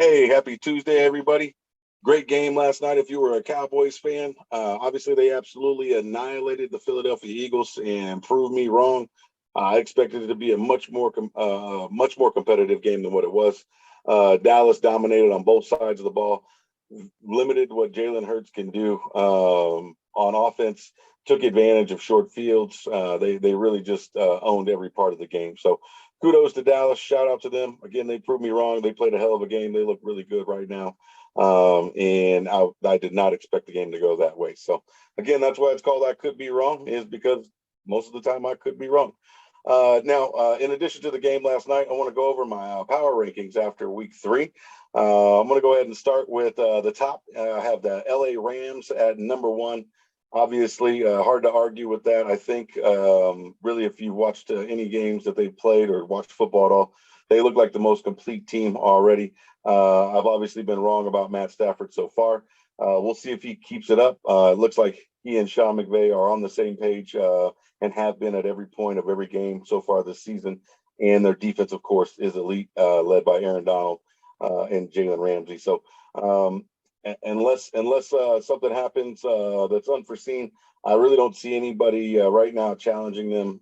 Hey, happy Tuesday, everybody. Great game last night if you were a Cowboys fan. Obviously, they absolutely annihilated the Philadelphia Eagles and proved me wrong. I expected it to be a much more competitive game than what it was. Dallas dominated on both sides of the ball, limited what Jalen Hurts can do on offense, took advantage of short fields. They really just owned every part of the game. So kudos to Dallas. Shout out to them. Again, they proved me wrong. They played a hell of a game. They look really good right now. And I did not expect the game to go that way. So again, that's why it's called I Could Be Wrong, is because most of the time I could be wrong. Now, in addition to the game last night, I want to go over my power rankings after week 3. I'm going to go ahead and start with the top. I have the LA Rams at number 1. Obviously, hard to argue with that. I think really if you watched any games that they played or watched football at all, they look like the most complete team already. I've obviously been wrong about Matt Stafford so far. We'll see if he keeps it up. It looks like he and Sean McVay are on the same page and have been at every point of every game so far this season. And their defense, of course, is elite, led by Aaron Donald and Jalen Ramsey. So unless something happens that's unforeseen, I really don't see anybody right now challenging them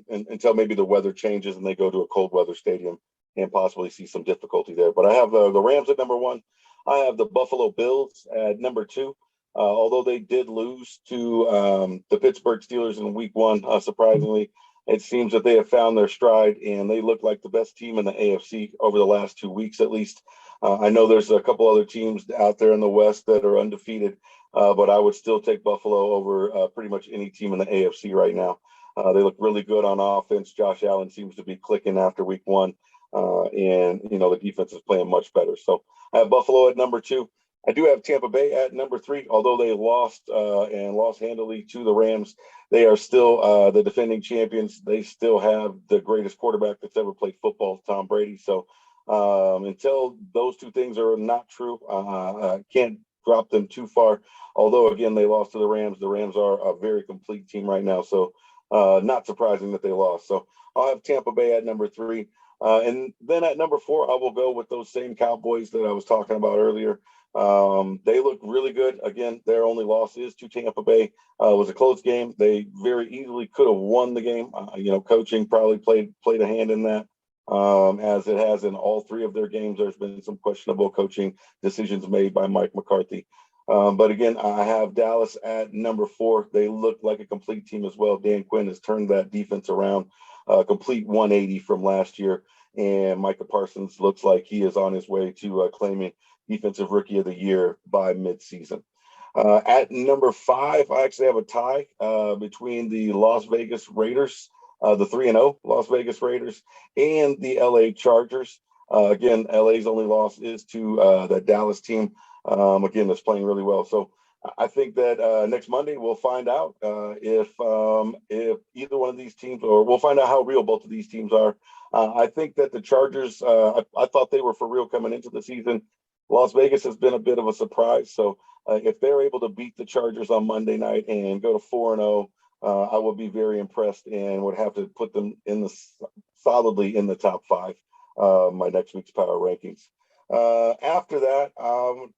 until maybe the weather changes and they go to a cold weather stadium and possibly see some difficulty there. But I have the Rams at number 1. I have the Buffalo Bills at number 2. Although they did lose to the Pittsburgh Steelers in week 1, surprisingly, it seems that they have found their stride and they look like the best team in the AFC over the last 2 weeks at least. I know there's a couple other teams out there in the West that are undefeated, but I would still take Buffalo over pretty much any team in the AFC right now. They look really good on offense. Josh Allen seems to be clicking after week 1, and the defense is playing much better. So I have Buffalo at number 2. I do have Tampa Bay at number 3, although they lost and lost handily to the Rams. They are still the defending champions. They still have the greatest quarterback that's ever played football, Tom Brady. So until those two things are not true, I can't drop them too far. Although, again, they lost to the Rams. The Rams are a very complete team right now. So not surprising that they lost. So I'll have Tampa Bay at number 3. And then at number 4, I will go with those same Cowboys that I was talking about earlier. They look really good. Again, their only loss is to Tampa Bay. It was a close game. They very easily could have won the game. Coaching probably played a hand in that, as it has in all 3 of their games. There's been some questionable coaching decisions made by Mike McCarthy. But again, I have Dallas at number 4. They look like a complete team as well. Dan Quinn has turned that defense around, complete 180 from last year. And Micah Parsons looks like he is on his way to claiming Defensive Rookie of the Year by midseason. At number 5, I actually have a tie between the Las Vegas Raiders, the 3-0 Las Vegas Raiders, and the LA Chargers. Again, LA's only loss is to the Dallas team. Again, that's playing really well. So I think that next Monday we'll find out if either one of these teams, or we'll find out how real both of these teams are. I think that the Chargers, I thought they were for real coming into the season. Las Vegas has been a bit of a surprise. So if they're able to beat the Chargers on Monday night and go to 4-0, I would be very impressed and would have to put them solidly in the top 5, my next week's power rankings. After that,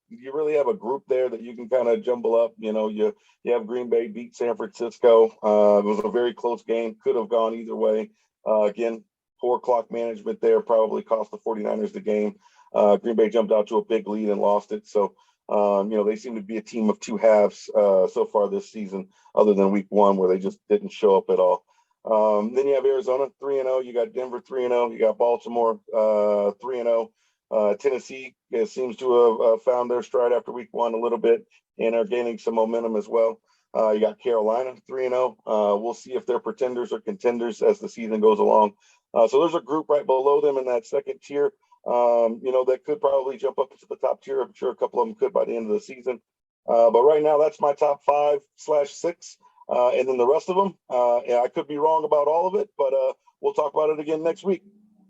you really have a group there that you can kind of jumble up. You have Green Bay beat San Francisco. It was a very close game. Could have gone either way. Again, poor clock management there probably cost the 49ers the game. Green Bay jumped out to a big lead and lost it. So, they seem to be a team of 2 halves so far this season, other than week 1 where they just didn't show up at all. Then you have Arizona 3-0. You got Denver 3-0. You got Baltimore 3-0. Tennessee seems to have found their stride after week 1 a little bit and are gaining some momentum as well. You got Carolina 3-0. We'll see if they're pretenders or contenders as the season goes along. So there's a group right below them in that second tier, that could probably jump up into the top tier. I'm sure a couple of them could by the end of the season. But right now, that's my top 5/6. And then the rest of them, I could be wrong about all of it, but we'll talk about it again next week.